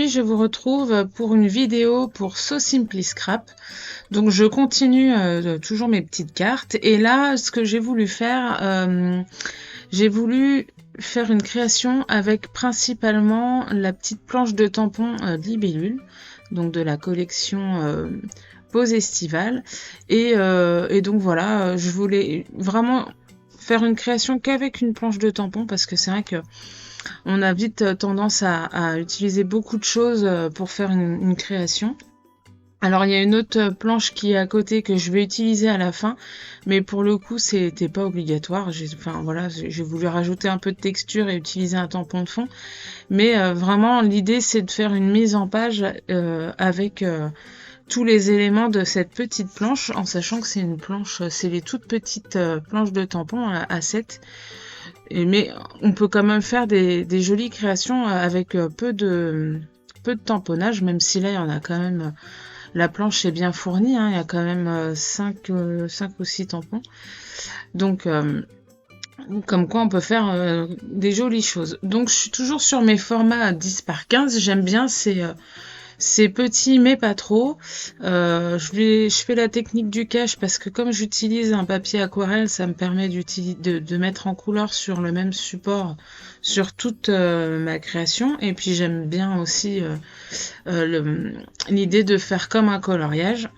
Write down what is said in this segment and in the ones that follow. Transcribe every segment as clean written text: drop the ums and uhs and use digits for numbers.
aujourd'hui, je vous retrouve pour une vidéo pour So Simply Scrap. Donc, je continue toujours mes petites cartes. Et là, ce que j'ai voulu faire, j'ai voulu faire une création avec principalement la petite planche de tampon Libellule, donc de la collection Pause estivale. Et donc voilà, je voulais vraiment faire une création qu'avec une planche de tampon parce que c'est vrai que on a vite tendance à utiliser beaucoup de choses pour faire une création. Alors il y a une autre planche qui est à côté que je vais utiliser à la fin, mais pour le coup c'était pas obligatoire. J'ai voulu rajouter un peu de texture et utiliser un tampon de fond, mais vraiment l'idée c'est de faire une mise en page avec tous les éléments de cette petite planche, en sachant que c'est une planche, c'est les toutes petites planches de tampon à 7. Mais on peut quand même faire des jolies créations avec peu de tamponnage, même si là il y en a quand même. La planche est bien fournie, hein, il y a quand même 5 ou 6 tampons. Donc, comme quoi on peut faire des jolies choses. Donc, je suis toujours sur mes formats 10 par 15. J'aime bien ces petits, mais pas trop. Je fais la technique du cache parce que comme j'utilise un papier aquarelle, ça me permet de mettre en couleur sur le même support sur toute ma création. Et puis j'aime bien aussi l'idée de faire comme un coloriage.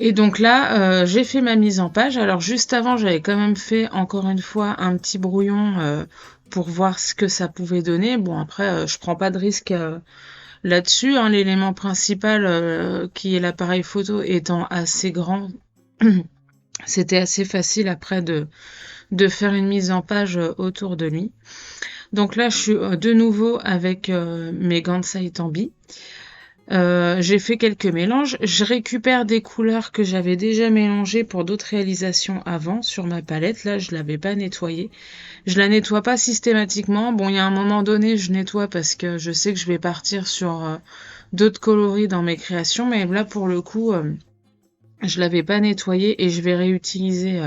Et donc là, j'ai fait ma mise en page. Alors juste avant, j'avais quand même fait encore une fois un petit brouillon pour voir ce que ça pouvait donner. Bon après, je prends pas de risque là-dessus, hein. L'élément principal qui est l'appareil photo étant assez grand, c'était assez facile après de faire une mise en page autour de lui. Donc là, je suis de nouveau avec mes Gansai Tambi. J'ai fait quelques mélanges. Je récupère des couleurs que j'avais déjà mélangées pour d'autres réalisations avant sur ma palette. Là, je l'avais pas nettoyée. Je la nettoie pas systématiquement. Bon, il y a un moment donné, je nettoie parce que je sais que je vais partir sur d'autres coloris dans mes créations. Mais là, pour le coup, je l'avais pas nettoyée et je vais réutiliser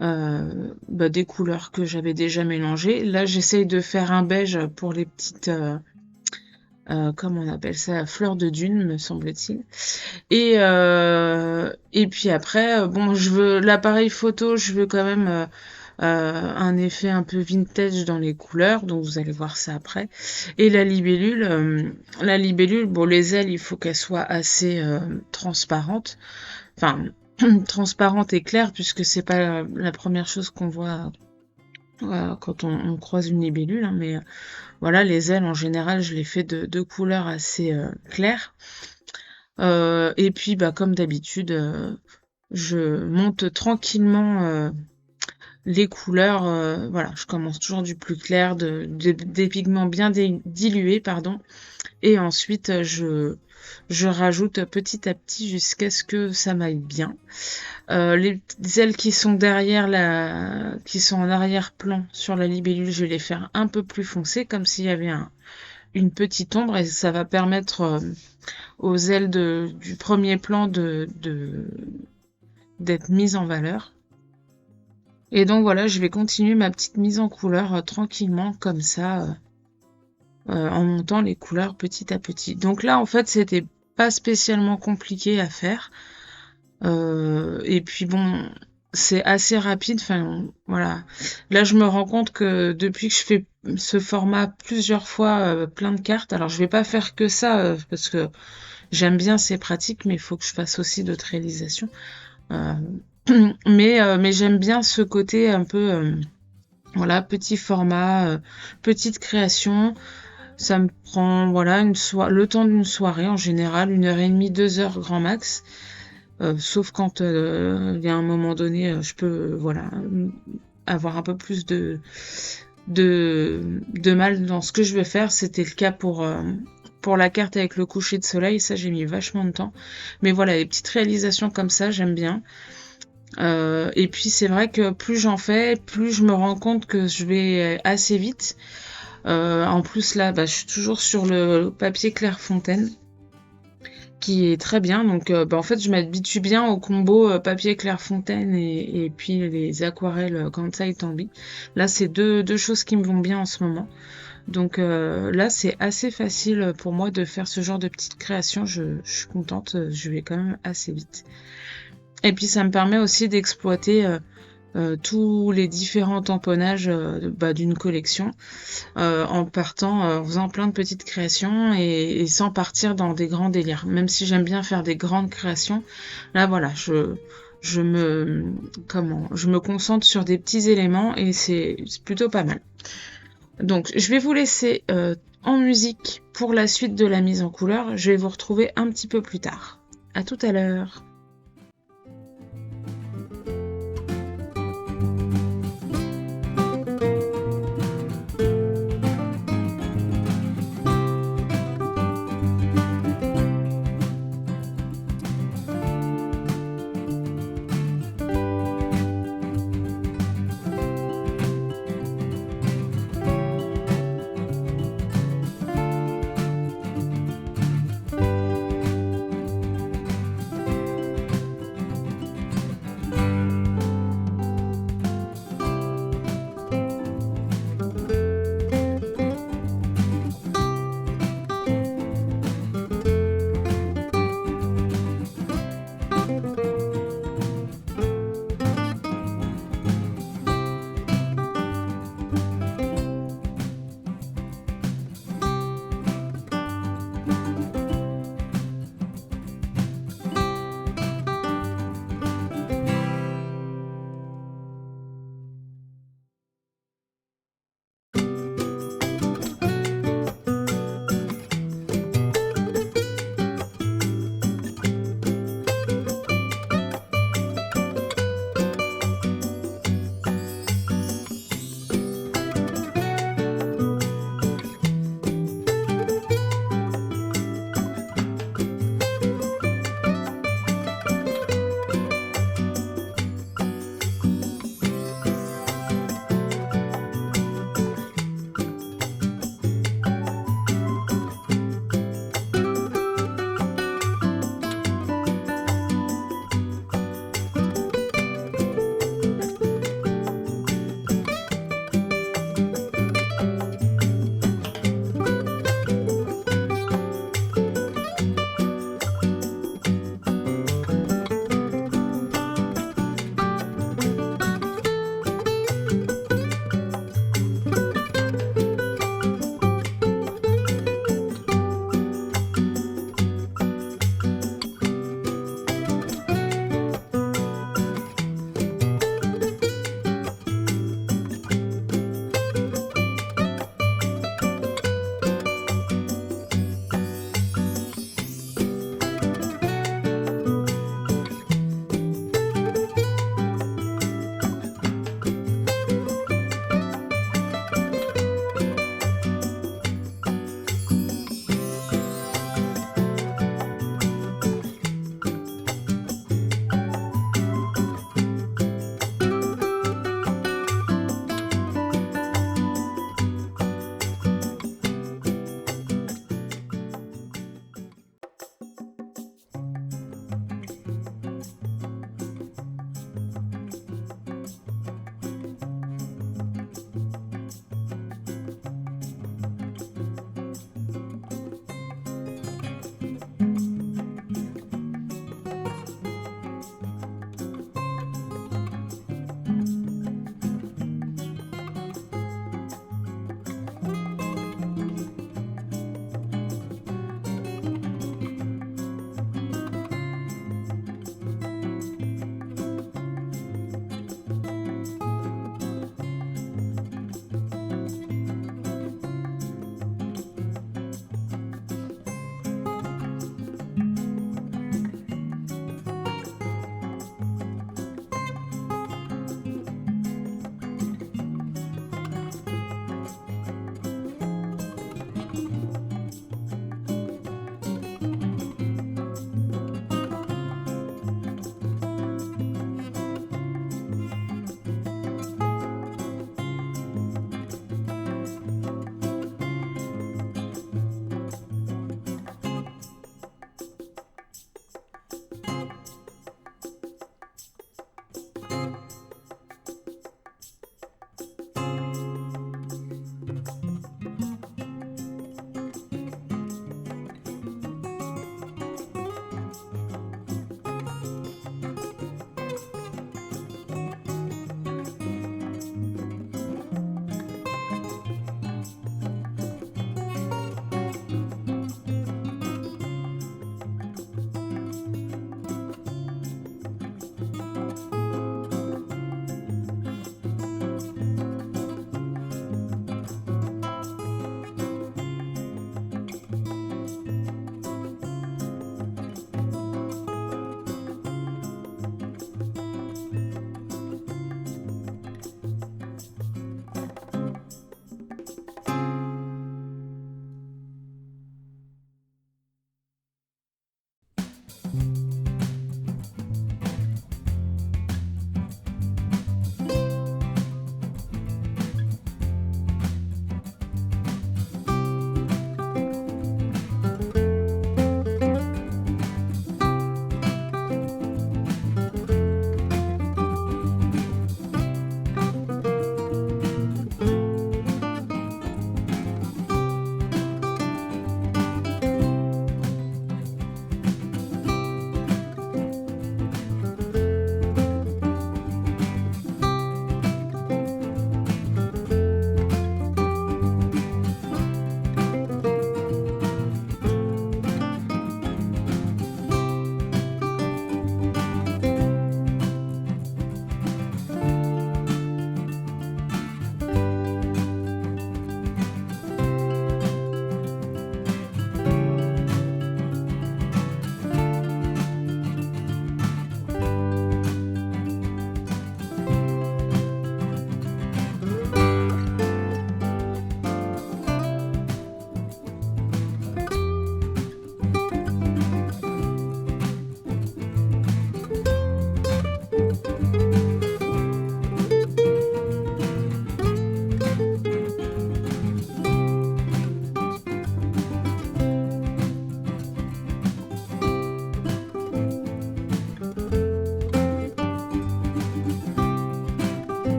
des couleurs que j'avais déjà mélangées. Là, j'essaye de faire un beige pour les petites... comment on appelle ça, fleur de dune, me semble-t-il. Et puis après, bon, je veux l'appareil photo, je veux quand même un effet un peu vintage dans les couleurs, donc vous allez voir ça après. Et la libellule, bon, les ailes, il faut qu'elles soient assez transparentes, enfin transparente et claire, puisque c'est pas la première chose qu'on voit quand on croise une libellule, hein, mais voilà, les ailes en général, je les fais de couleurs assez claires. Et puis, comme d'habitude, je monte tranquillement les couleurs. Voilà, je commence toujours du plus clair, des pigments bien dilués, pardon. Et ensuite, je rajoute petit à petit jusqu'à ce que ça m'aille bien. Les ailes qui sont qui sont en arrière-plan sur la libellule, je vais les faire un peu plus foncées, comme s'il y avait une petite ombre, et ça va permettre aux ailes du premier plan d'être mises en valeur. Et donc voilà, je vais continuer ma petite mise en couleur tranquillement, comme ça, en montant les couleurs petit à petit. Donc là, en fait, c'était pas spécialement compliqué à faire. Et puis bon, c'est assez rapide. Enfin, voilà. Là, je me rends compte que depuis que je fais ce format plusieurs fois, plein de cartes, alors je vais pas faire que ça parce que j'aime bien, c'est pratique, mais il faut que je fasse aussi d'autres réalisations. Mais j'aime bien ce côté un peu, voilà, petit format, petite création. Ça me prend, voilà, le temps d'une soirée en général, 1h30, 2h grand max. Sauf quand il y a un moment donné, je peux, voilà, avoir un peu plus de mal dans ce que je veux faire. C'était le cas pour la carte avec le coucher de soleil. Ça, j'ai mis vachement de temps. Mais voilà, les petites réalisations comme ça, j'aime bien. Et puis c'est vrai que plus j'en fais, plus je me rends compte que je vais assez vite. En plus là, je suis toujours sur le papier Clairefontaine, qui est très bien. Donc en fait, je m'habitue bien au combo papier Clairefontaine et puis les aquarelles Kansai Tambi. Là, c'est deux choses qui me vont bien en ce moment. Donc là, c'est assez facile pour moi de faire ce genre de petite création. Je suis contente, je vais quand même assez vite. Et puis ça me permet aussi d'exploiter tous les différents tamponnages d'une collection en partant, en faisant plein de petites créations et sans partir dans des grands délires. Même si j'aime bien faire des grandes créations, là voilà, je me concentre sur des petits éléments et c'est plutôt pas mal. Donc je vais vous laisser en musique pour la suite de la mise en couleur. Je vais vous retrouver un petit peu plus tard. À tout à l'heure.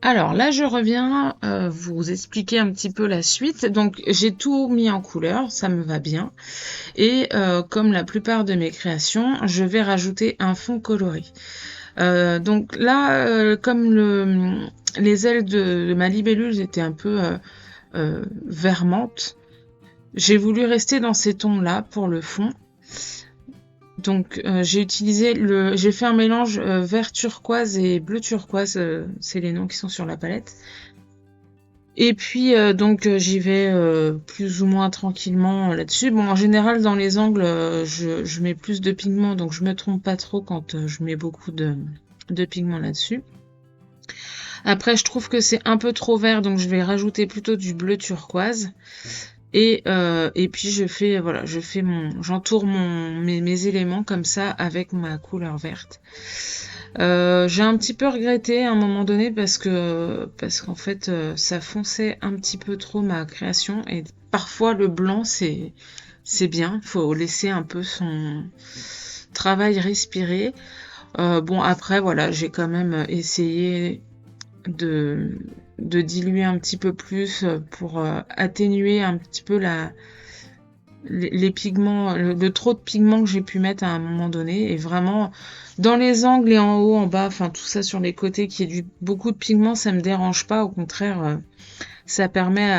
Alors là, je reviens vous expliquer un petit peu la suite. Donc j'ai tout mis en couleur, ça me va bien. Et comme la plupart de mes créations, je vais rajouter un fond coloré. Donc là, comme les ailes de ma libellule étaient un peu vert menthe, j'ai voulu rester dans ces tons-là pour le fond. Donc j'ai fait un mélange vert turquoise et bleu turquoise, c'est les noms qui sont sur la palette. Et puis donc j'y vais plus ou moins tranquillement là-dessus. Bon, en général dans les angles je mets plus de pigments, donc je me trompe pas trop quand je mets beaucoup de pigments là-dessus. Après je trouve que c'est un peu trop vert, donc je vais rajouter plutôt du bleu turquoise. Et puis j'entoure mes éléments comme ça avec ma couleur verte. J'ai un petit peu regretté à un moment donné parce qu'en fait ça fonçait un petit peu trop ma création, et parfois le blanc c'est bien, faut laisser un peu son travail respirer. Bon, après voilà, j'ai quand même essayé de diluer un petit peu plus pour atténuer un petit peu les pigments, le trop de pigments que j'ai pu mettre à un moment donné. Et vraiment, dans les angles et en haut, en bas, enfin tout ça sur les côtés, qu'il y ait beaucoup de pigments, ça me dérange pas. Au contraire, ça permet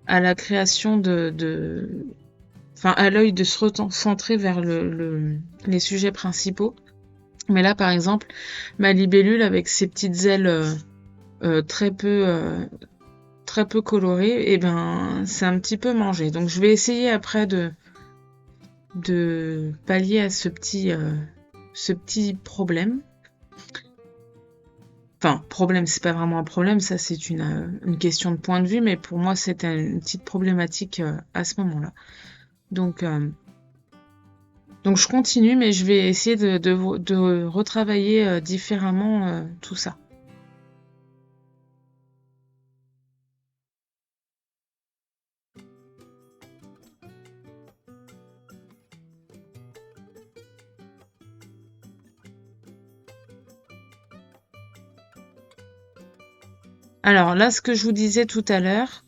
à la création enfin à l'œil de se recentrer vers les sujets principaux. Mais là, par exemple, ma libellule avec ses petites ailes très peu colorées, et ben c'est un petit peu mangé. Donc je vais essayer après de pallier à ce petit problème. Enfin, problème, c'est pas vraiment un problème, ça c'est une question de point de vue, mais pour moi c'était une petite problématique à ce moment-là. Donc je continue, mais je vais essayer de retravailler différemment tout ça. Alors là, ce que je vous disais tout à l'heure,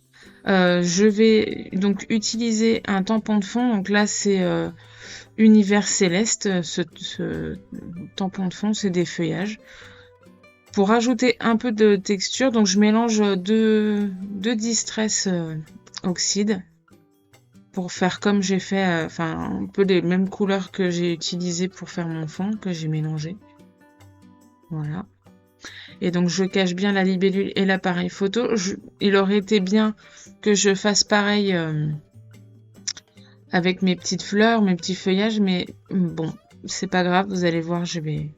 je vais donc utiliser un tampon de fond. Donc là, c'est Univers Céleste. Ce tampon de fond, c'est des feuillages. Pour rajouter un peu de texture, donc je mélange deux Distress Oxide pour faire comme j'ai fait, enfin un peu les mêmes couleurs que j'ai utilisées pour faire mon fond, que j'ai mélangé. Voilà. Et donc je cache bien la libellule et l'appareil photo. Il aurait été bien que je fasse pareil avec mes petites fleurs, mes petits feuillages, mais bon, c'est pas grave, vous allez voir, je vais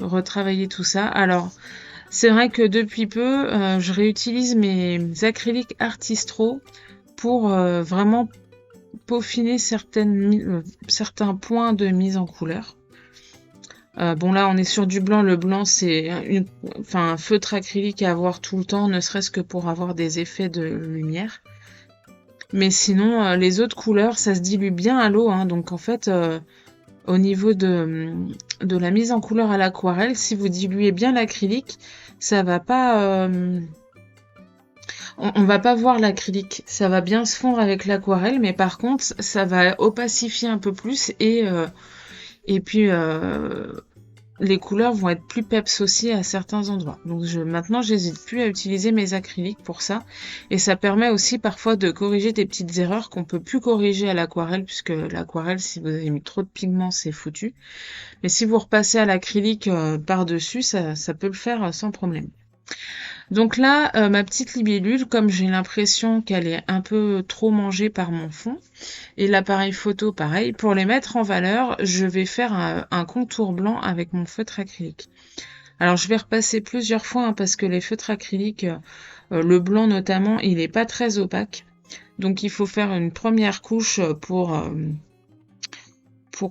retravailler tout ça. Alors, c'est vrai que depuis peu, je réutilise mes acryliques Artistro pour vraiment peaufiner certains points de mise en couleur. Bon, là on est sur du blanc. Le blanc c'est un feutre acrylique à avoir tout le temps, ne serait-ce que pour avoir des effets de lumière. Mais sinon les autres couleurs ça se dilue bien à l'eau, hein. Donc en fait au niveau de la mise en couleur à l'aquarelle, si vous diluez bien l'acrylique, ça va pas on va pas voir l'acrylique, ça va bien se fondre avec l'aquarelle, mais par contre ça va opacifier un peu plus, et puis les couleurs vont être plus peps aussi à certains endroits. Donc maintenant j'hésite plus à utiliser mes acryliques pour ça, et ça permet aussi parfois de corriger des petites erreurs qu'on peut plus corriger à l'aquarelle, puisque l'aquarelle, si vous avez mis trop de pigments, c'est foutu. Mais si vous repassez à l'acrylique par-dessus, ça peut le faire sans problème. Donc là, ma petite libellule, comme j'ai l'impression qu'elle est un peu trop mangée par mon fond, et l'appareil photo pareil, pour les mettre en valeur, je vais faire un contour blanc avec mon feutre acrylique. Alors je vais repasser plusieurs fois, hein, parce que les feutres acryliques, le blanc notamment, il n'est pas très opaque. Donc il faut faire une première couche pour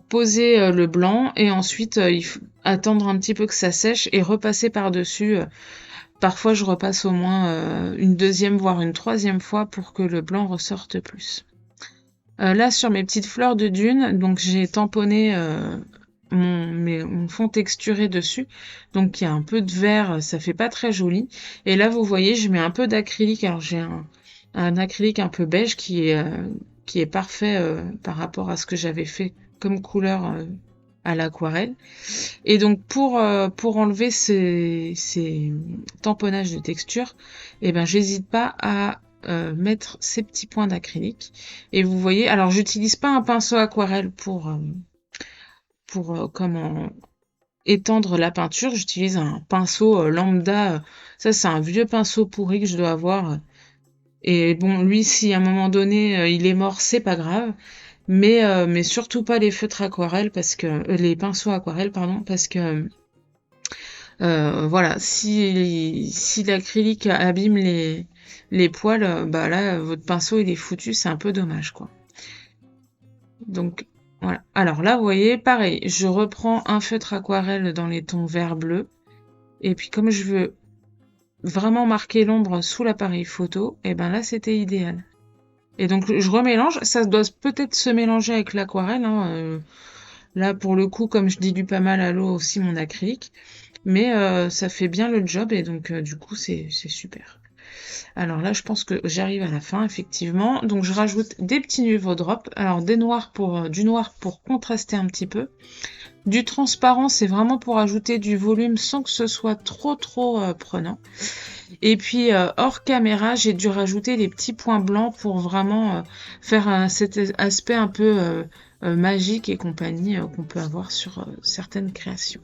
poser le blanc, et ensuite il faut attendre un petit peu que ça sèche et repasser par-dessus. Parfois je repasse au moins une deuxième voire une troisième fois pour que le blanc ressorte plus. Là sur mes petites fleurs de dune, donc j'ai tamponné mon fond texturé dessus. Donc il y a un peu de vert, ça fait pas très joli. Et là, vous voyez, je mets un peu d'acrylique. Alors j'ai un acrylique un peu beige qui est parfait par rapport à ce que j'avais fait comme couleur à l'aquarelle. Et donc pour enlever ces tamponnages de texture, eh ben j'hésite pas à mettre ces petits points d'acrylique. Et vous voyez, alors j'utilise pas un pinceau aquarelle pour comment étendre la peinture, j'utilise un pinceau lambda. Ça c'est un vieux pinceau pourri que je dois avoir. Et bon, lui, si à un moment donné il est mort, c'est pas grave. Mais surtout pas les feutres aquarelles parce que les pinceaux aquarelles, pardon, parce que voilà, si l'acrylique abîme les poils, bah là, votre pinceau il est foutu, c'est un peu dommage, quoi. Donc voilà. Alors là, vous voyez, pareil, je reprends un feutre aquarelle dans les tons vert bleu, et puis comme je veux vraiment marquer l'ombre sous l'appareil photo, et ben là c'était idéal. Et donc je remélange, ça doit peut-être se mélanger avec l'aquarelle, hein, là pour le coup, comme je dilue pas mal à l'eau aussi mon acrylique, mais ça fait bien le job et donc du coup c'est super. Alors là je pense que j'arrive à la fin effectivement, donc je rajoute des petits nuveau drops, alors des noirs du noir pour contraster un petit peu, du transparent c'est vraiment pour ajouter du volume sans que ce soit trop prenant. Et puis hors caméra, j'ai dû rajouter des petits points blancs pour vraiment faire cet aspect un peu magique et compagnie qu'on peut avoir sur certaines créations.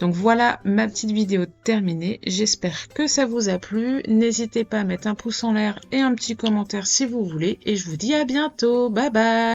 Donc voilà ma petite vidéo terminée. J'espère que ça vous a plu. N'hésitez pas à mettre un pouce en l'air et un petit commentaire si vous voulez. Et je vous dis à bientôt. Bye bye!